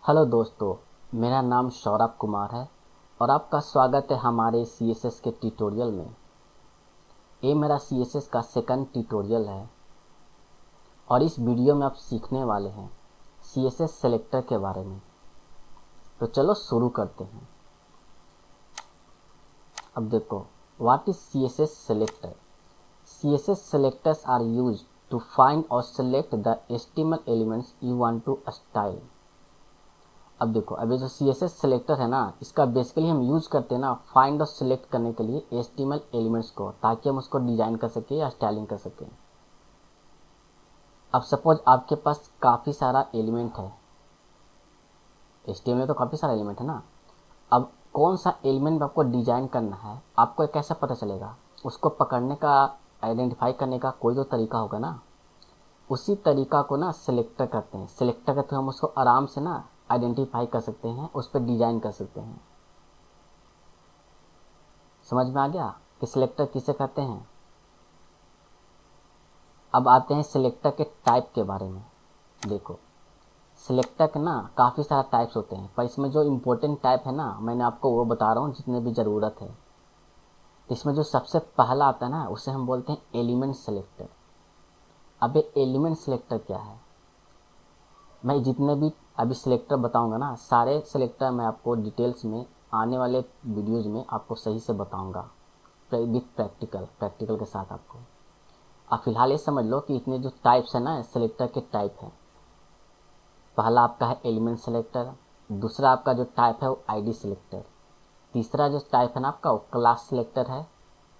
Hello दोस्तों, मेरा नाम सौरभ कुमार है और आपका स्वागत है हमारे CSS के ट्यूटोरियल में। ये मेरा CSS का सेकंड ट्यूटोरियल है और इस वीडियो में आप सीखने वाले हैं CSS सेलेक्टर के बारे में। तो चलो शुरू करते हैं। अब देखो, what is CSS selector? CSS selectors are used to find or select the HTML elements you want to style। अब देखो, अभी जो CSS सेलेक्टर है ना, इसका बेसिकली हम यूज करते हैं ना फाइंड और सिलेक्ट करने के लिए HTML एलिमेंट्स को, ताकि हम उसको डिजाइन कर सके या स्टाइलिंग कर सकें। अब सपोज आपके पास काफ़ी सारा एलिमेंट है, HTML में तो काफ़ी सारा एलिमेंट है ना। अब कौन सा एलिमेंट आपको डिजाइन करना है, आपको कैसे पता चलेगा? उसको पकड़ने का, आइडेंटिफाई करने का कोई तो तरीका होगा ना। उसी तरीका को ना सिलेक्टर करते हैं। सिलेक्टर के थ्रू हम उसको आराम से ना आइडेंटिफाई कर सकते हैं, उस पर डिजाइन कर सकते हैं। समझ में आ गया कि सिलेक्टर किसे कहते हैं? अब आते हैं सिलेक्टर के टाइप के बारे में। देखो, सिलेक्टर के ना काफ़ी सारा टाइप्स होते हैं, पर इसमें जो इम्पोर्टेंट टाइप है ना, मैंने आपको वो बता रहा हूँ जितने भी ज़रूरत है। इसमें जो सबसे पहला आता है ना, उसे हम बोलते हैं एलिमेंट सेलेक्टर। अब ये एलिमेंट सेलेक्टर क्या है? मैं जितने भी अभी सिलेक्टर बताऊंगा ना, सारे सिलेक्टर मैं आपको डिटेल्स में आने वाले वीडियोज़ में आपको सही से बताऊंगा, विथ प्रैक्टिकल के साथ आपको। आप फिलहाल ये समझ लो कि इतने जो टाइप्स है ना, सिलेक्टर के टाइप है। पहला आपका है एलिमेंट सेलेक्टर, दूसरा आपका जो टाइप है वो आईडी सिलेक्टर, तीसरा जो टाइप है ना आपका वो क्लास सिलेक्टर है,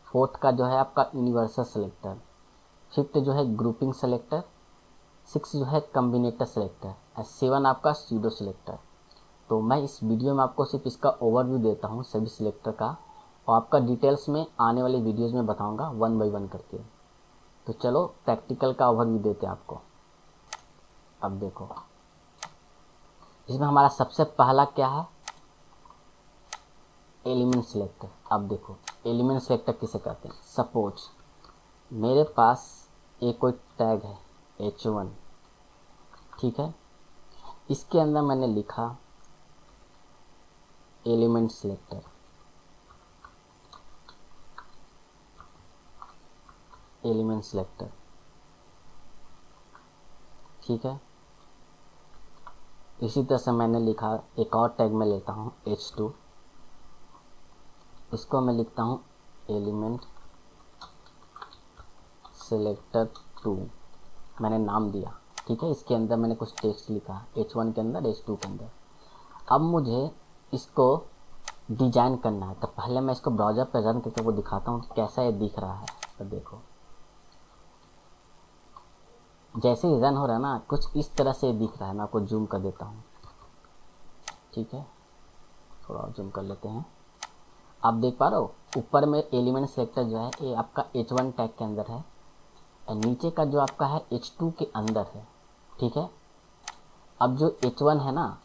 फोर्थ का जो है आपका यूनिवर्सल सेलेक्टर, फिफ्थ जो है ग्रुपिंग सेलेक्टर, सिक्स जो है कम्बिनेटर सेलेक्टर और सेवन आपका स्यूडो सेलेक्टर। तो मैं इस वीडियो में आपको सिर्फ इसका ओवरव्यू देता हूँ सभी सिलेक्टर का, और आपका डिटेल्स में आने वाली वीडियोज़ में बताऊँगा वन बाई वन करके। तो चलो प्रैक्टिकल का ओवरव्यू देते हैं आपको। अब देखो, इसमें हमारा सबसे पहला क्या है? Element selector. अब देखो, एलिमेंट सेलेक्टर किसे कहते हैं? सपोज मेरे पास एक कोई टैग है H1, ठीक है। इसके अंदर मैंने लिखा एलिमेंट सेलेक्टर, एलिमेंट सेलेक्टर, ठीक है। इसी तरह से मैंने लिखा, एक और टैग में लेता हूँ H2, इसको मैं लिखता हूँ एलिमेंट सेलेक्टर 2, मैंने नाम दिया, ठीक है। इसके अंदर मैंने कुछ टेक्स्ट लिखा H1 के अंदर, H2 के अंदर। अब मुझे इसको डिजाइन करना है, तो पहले मैं इसको ब्राउज़र पर रन करके वो दिखाता हूँ कि कैसा ये दिख रहा है। तो देखो, जैसे ही रन हो रहा है ना, कुछ इस तरह से दिख रहा है। मैं आपको जूम कर देता हूँ, ठीक है, थोड़ा और जूम कर लेते हैं। आप देख पा रहे हो ऊपर में एलिमेंट सेलेक्टर जो है ये आपका H1 टैग के अंदर है, और नीचे का जो आपका है H2 के अंदर है, ठीक है। अब जो H1 है ना,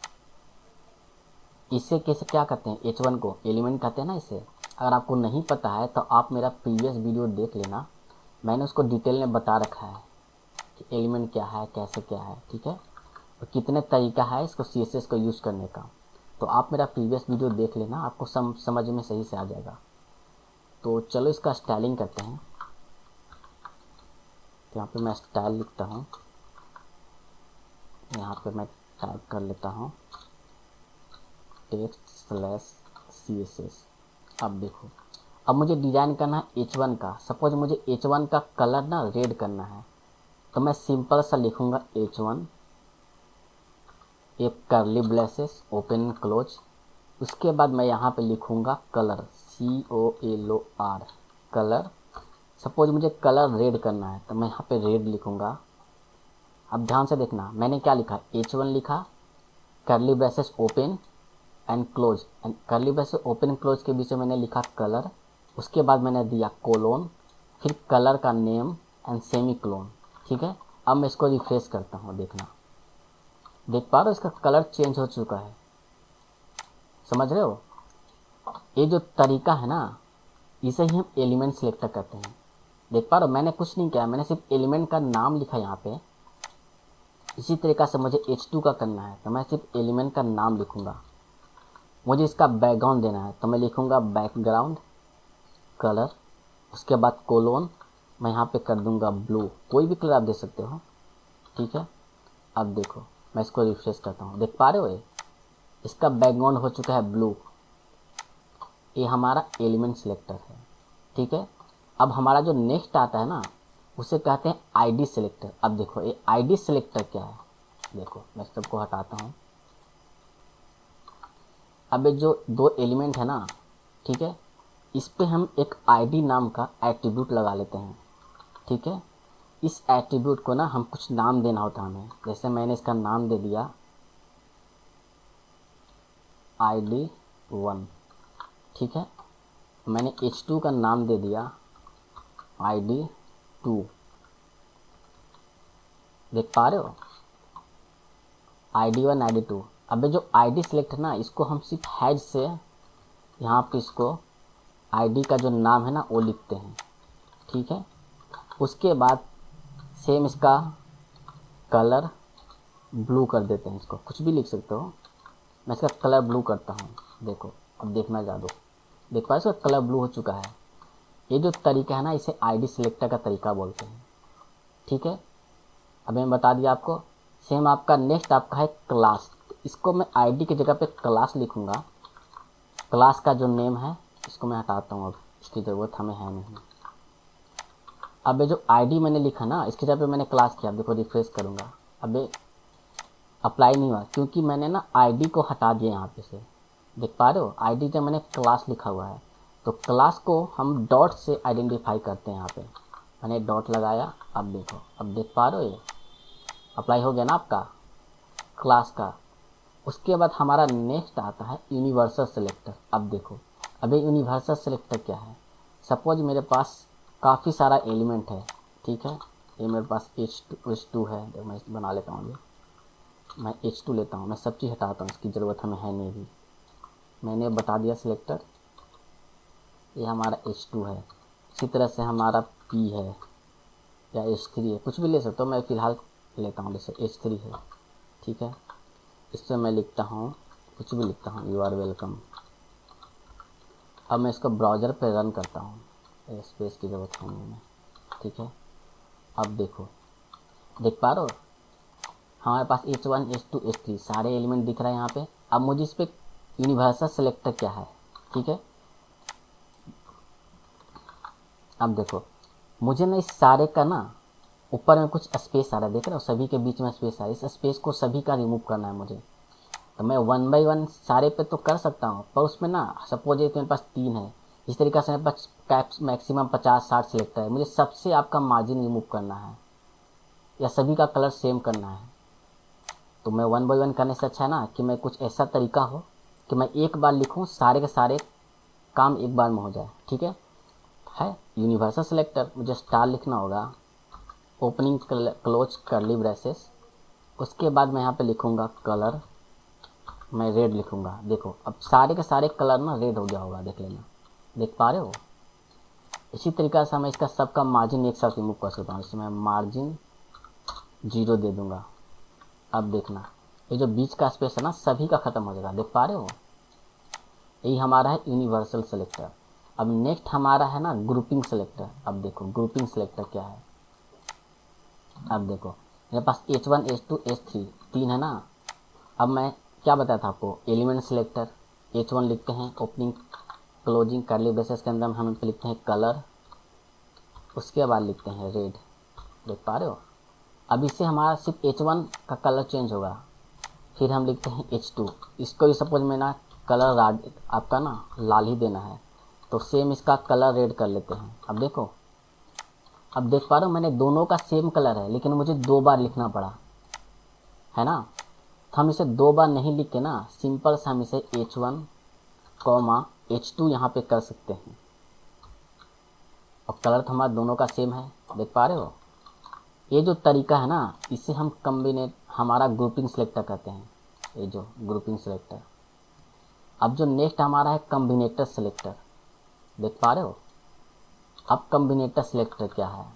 इसे कैसे क्या कहते हैं? H1 को एलिमेंट कहते हैं ना इसे। अगर आपको नहीं पता है तो आप मेरा प्रीवियस वीडियो देख लेना, मैंने उसको डिटेल में बता रखा है कि एलिमेंट क्या है, कैसे क्या है, ठीक है, और कितने तरीका है इसको CSS को यूज़ करने का। तो आप मेरा प्रीवियस वीडियो देख लेना, आपको समझ में सही से आ जाएगा। तो चलो इसका स्टाइलिंग करते हैं। तो यहाँ पे मैं स्टाइल लिखता हूँ, यहाँ पे मैं टाइप कर लेता हूँ text/CSS। अब देखो, अब मुझे डिज़ाइन करना है H1 का। सपोज मुझे H1 का कलर ना रेड करना है, तो मैं सिंपल सा लिखूँगा H1, एक करली ब्रेसेस ओपन क्लोज, उसके बाद मैं यहाँ पे लिखूँगा कलर, COLOR, कलर। सपोज मुझे कलर रेड करना है, तो मैं यहाँ पे रेड लिखूँगा। अब ध्यान से देखना, मैंने क्या लिखा? H1 लिखा, करली braces open and close, and करली ब्रेसेस ओपन क्लोज के बीच में मैंने लिखा कलर। उसके बाद मैंने दिया कोलोन, फिर कलर का नेम एंड सेमी क्लोन, ठीक है। अब मैं इसको रिफ्रेश करता हूँ, देखना, देख पा रहे हो इसका कलर चेंज हो चुका है। समझ रहे हो? ये जो तरीका है ना, इसे ही हम एलिमेंट सेलेक्टर कहते हैं। देख पा रहे हो, मैंने कुछ नहीं किया, मैंने सिर्फ एलिमेंट का नाम लिखा यहाँ पे, इसी तरीक़ा से मुझे H2 का करना है तो मैं सिर्फ एलिमेंट का नाम लिखूँगा। मुझे इसका बैकग्राउंड देना है तो मैं लिखूँगा बैकग्राउंड कलर, उसके बाद कोलोन, मैं यहाँ पे कर दूँगा ब्लू, कोई भी कलर आप दे सकते हो, ठीक है। अब देखो मैं इसको रिफ्रेश करता हूँ, देख पा रहे हो ये इसका बैकग्राउंड हो चुका है ब्लू। ये हमारा एलिमेंट सिलेक्टर है, ठीक है। अब हमारा जो नेक्स्ट आता है ना उसे कहते हैं आईडी सिलेक्टर। अब देखो ये आईडी सिलेक्टर क्या है, देखो मैं सबको हटाता हूँ। अब ये जो दो एलिमेंट है ना, ठीक है, इस पे हम एक आईडी नाम का एट्रीब्यूट लगा लेते हैं, ठीक है। इस एट्रीब्यूट को ना हम कुछ नाम देना होता है हमें, जैसे मैंने इसका नाम दे दिया ID1, ठीक है। मैंने H2 का नाम दे दिया ID2, देख पा रहे हो ID1 ID2। अब ये जो आईडी सिलेक्ट है ना इसको हम सिर्फ हैज से यहाँ पे इसको आईडी का जो नाम है ना वो लिखते हैं, ठीक है। उसके बाद सेम इसका कलर ब्लू कर देते हैं, इसको कुछ भी लिख सकते हो। मैं इसका कलर ब्लू करता हूँ, देखो अब देखना जा दो, देख पाए इसका कलर ब्लू हो चुका है। ये जो तरीका है ना इसे आईडी सिलेक्टर का तरीका बोलते हैं, ठीक है। अब मैं बता दिया आपको। सेम आपका नेक्स्ट आपका है क्लास, इसको मैं आईडी की जगह पे क्लास लिखूँगा। क्लास का जो नेम है इसको मैं हटाता हूँ, अब इसकी ज़रूरत हमें है नहीं। अब ये जो आईडी मैंने लिखा ना इसकी जगह पे मैंने क्लास किया, देखो रिफ्रेश करूँगा, अब ये अप्लाई नहीं हुआ क्योंकि मैंने ना आईडी को हटा दिया यहाँ पे से, देख पा रहे हो। आईडी जब मैंने क्लास लिखा हुआ है तो क्लास को हम डॉट से आइडेंटिफाई करते हैं। यहाँ पे मैंने डॉट लगाया, अब देखो, अब देख पा रहे हो ये अप्लाई हो गया ना आपका क्लास का। उसके बाद हमारा नेक्स्ट आता है यूनिवर्सल सेलेक्टर। अब देखो अब ये यूनिवर्सल सेलेक्टर क्या है, सपोज मेरे पास काफ़ी सारा एलिमेंट है, ठीक है। ये मेरे पास H2 है, देखो मैं बना लेता हूँ, मैं H2 लेता हूँ, मैं सब चीज़ हटाता हूँ, इसकी ज़रूरत हमें है नहीं भी। मैंने बता दिया सिलेक्टर, ये हमारा H2 है। इसी तरह से हमारा P है या H3 है, कुछ भी ले सकते हो, मैं फ़िलहाल लेता हूँ जैसे H3 है, ठीक है। इससे मैं लिखता हूँ, कुछ भी लिखता हूँ, यू आर वेलकम। अब मैं इसको ब्राउज़र पे रन करता हूँ, स्पेस की ज़रूरत है नहीं, ठीक है। अब देखो देख पा रहे हो हमारे पास H1 H2 H3 सारे एलिमेंट दिख रहे हैं यहाँ पे। अब मुझे इस पर यूनिवर्सल सेलेक्टर क्या है, ठीक है। अब देखो मुझे ना इस सारे का ना ऊपर में कुछ स्पेस आ रहा है, देख रहे हो सभी के बीच में स्पेस आ रहा है, इस स्पेस को सभी का रिमूव करना है मुझे। तो मैं 1 बाई 1 सारे पे तो कर सकता हूँ, पर उसमें ना सपोज ये मेरे पास 3 है, इस तरीके से मेरे पास कैप्स मैक्सिमम 50-60 सिलेक्टर है। मुझे सबसे आपका मार्जिन रिमूव करना है या सभी का कलर सेम करना है। तो मैं 1 बाई 1 करने से अच्छा है ना कि मैं कुछ ऐसा तरीका हो कि मैं एक बार लिखूँ, सारे के सारे काम एक बार में हो जाए, ठीक है। यूनिवर्सल सेलेक्टर, मुझे स्टार लिखना होगा, ओपनिंग क्लोज करली ब्रेसेस, उसके बाद मैं यहाँ पे लिखूँगा कलर, मैं रेड लिखूँगा। देखो अब सारे के सारे कलर ना रेड हो गया होगा, देख लेना, देख पा रहे हो। इसी तरीक़े से मैं इसका सबका मार्जिन एक साथ रिमूव कर सकता हूँ, इसमें मार्जिन 0 दे दूँगा। अब देखना ये जो बीच का स्पेस है ना सभी का ख़त्म हो जाएगा, देख पा रहे हो। यही हमारा है यूनिवर्सल सेलेक्टर। अब नेक्स्ट हमारा है ना ग्रुपिंग सेलेक्टर। अब देखो ग्रुपिंग सेलेक्टर क्या है, अब देखो मेरे पास H1 H2 H3 3 है ना। अब मैं क्या बताया था आपको, एलिमेंट सिलेक्टर H1 लिखते हैं, ओपनिंग क्लोजिंग कर्ली ब्रेसेस के अंदर हम लिखते हैं कलर, उसके बाद लिखते हैं रेड, देख पा रहे हो। अब इससे हमारा सिर्फ H1 का कलर चेंज होगा, फिर हम लिखते हैं H2, इसको भी सपोज में ना कलर आपका ना लाल ही देना है, तो सेम इसका कलर रेड कर लेते हैं। अब देखो, अब देख पा रहे हो मैंने दोनों का सेम कलर है, लेकिन मुझे 2 बार लिखना पड़ा है ना। तो हम इसे 2 बार नहीं लिख के ना सिंपल से हम इसे H1 H2 यहाँ पे कर सकते हैं। अब कलर तो हमारा दोनों का सेम है, देख पा रहे हो। ये जो तरीका है ना इसे हम हमारा ग्रुपिंग सेलेक्टर कहते हैं, ये जो ग्रुपिंग सेलेक्टर। अब जो नेक्स्ट हमारा है कम्बिनेटर सेलेक्टर, देख पा रहे हो। अब कम्बिनेटर सेलेक्टर क्या है,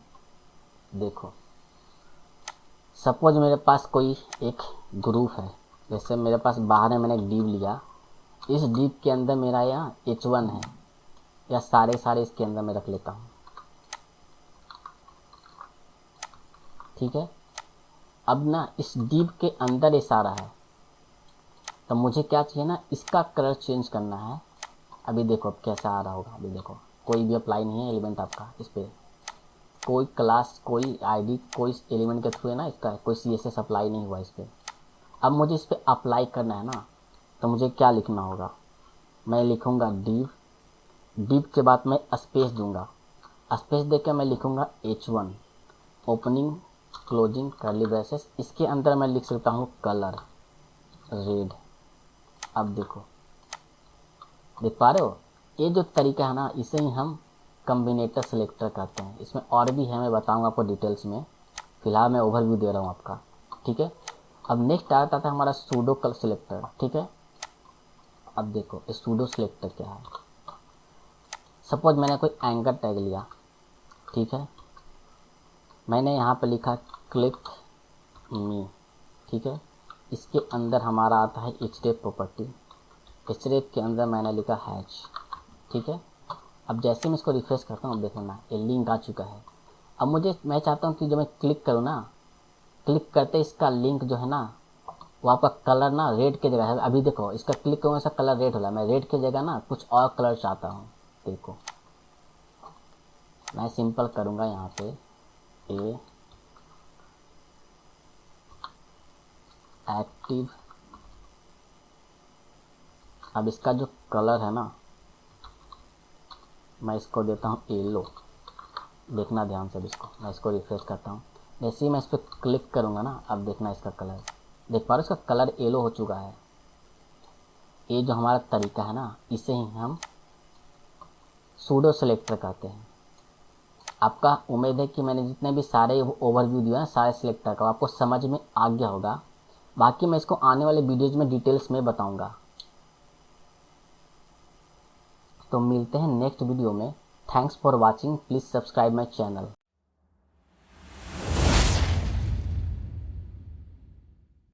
देखो सपोज मेरे पास कोई एक ग्रुप है, जैसे मेरे पास बाहर है, मैंने एक div लिया, इस div के अंदर मेरा यहाँ h1 है, या सारे इसके अंदर मैं रख लेता हूँ। ठीक है, अब ना इस div के अंदर ये सारा है, तो मुझे क्या चाहिए ना, इसका कलर चेंज करना है। अभी देखो अब कैसा आ रहा होगा। अभी देखो कोई भी अप्लाई नहीं है एलिमेंट आपका, इस पर कोई क्लास, कोई आईडी, कोई एलिमेंट के थ्रू है ना, इसका कोई CSS अप्लाई नहीं हुआ इस पर। अब मुझे इस पर अप्लाई करना है ना, तो मुझे क्या लिखना होगा, मैं लिखूँगा div के बाद मैं स्पेस दूंगा, स्पेस देकर मैं लिखूँगा h1 opening closing curly braces, इसके अंदर मैं लिख सकता हूँ कलर रेड। अब देखो, देख पा रहे हो, ये जो तरीका है ना, इसे ही हम कम्बिनेटर सेलेक्टर कहते हैं। इसमें और भी है, मैं बताऊंगा आपको डिटेल्स में, फिलहाल मैं ओवरव्यू दे रहा हूँ आपका। ठीक है, अब नेक्स्ट आता था हमारा सूडो कल सेलेक्टर। ठीक है, अब देखो ये सूडो सेलेक्टर क्या है। सपोज मैंने कोई एंकर टैग लिया, ठीक है, मैंने यहाँ पे लिखा क्लिक मी। ठीक है, इसके अंदर हमारा आता है href प्रॉपर्टी, href के अंदर मैंने लिखा हैच। ठीक है, अब जैसे मैं इसको रिफ्रेश करता हूँ, देखो ना ये लिंक आ चुका है। अब मैं चाहता हूँ कि जब मैं क्लिक करूँ ना, क्लिक करते इसका लिंक जो है ना, वो आपका कलर ना रेड की जगह है। अभी देखो इसका क्लिक करूँ, इसका कलर रेड हो रहा है, मैं रेड की जगह ना कुछ और कलर चाहता हूँ। देखो मैं सिंपल करूँगा यहाँ पे ए एक्टिव। अब इसका जो कलर है ना, मैं इसको देता हूँ येलो। देखना ध्यान से इसको, मैं इसको रिफ्रेश करता हूँ। जैसे ही मैं इस पर क्लिक करूँगा ना, अब देखना इसका कलर, देख पा रहे हो इसका कलर येलो हो चुका है। ये जो हमारा तरीका है ना, इसे ही हम सूडो सेलेक्टर कहते हैं। आपका उम्मीद है कि मैंने जितने भी सारे ओवरव्यू दिया है सारे सेलेक्टर का, आपको समझ में आ गया होगा। बाकी मैं इसको आने वाले वीडियोज में डिटेल्स में बताऊंगा। तो मिलते हैं नेक्स्ट वीडियो में। Thanks for watching, please subscribe my channel.